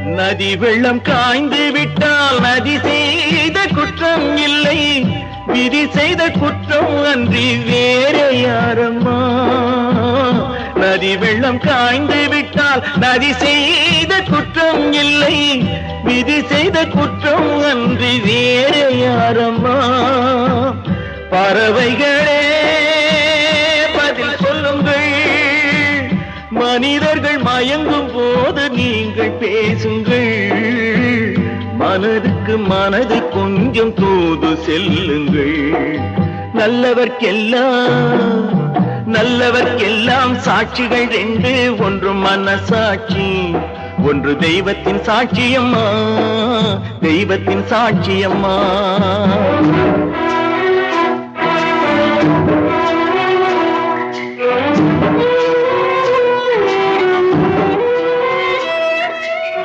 நதி வெள்ளம் காய்ந்து விட்டால் நதி செய்த குற்றம் இல்லை, விதி செய்த குற்றம் அன்றி வேறு யாரம்மா. நதி வெள்ளம் காய்ந்து விட்டால் நதி செய்த குற்றம் இல்லை, விதி செய்த குற்றம் அன்றி வேறு யாரம்மா. பறவைகளே பதில் சொல்லுங்கள், மனிதர்கள் மயங்கும் போது நீங்கள் பேசுங்கள். மனதுக்கு மனது கொஞ்சம் தூது செல்லுங்கள். நல்லவர்க்கெல்லாம் சாட்சிகள் ரெண்டு, ஒன்று மனசாட்சி, ஒன்று தெய்வத்தின் சாட்சியம்மா, தெய்வத்தின் சாட்சியம்மா.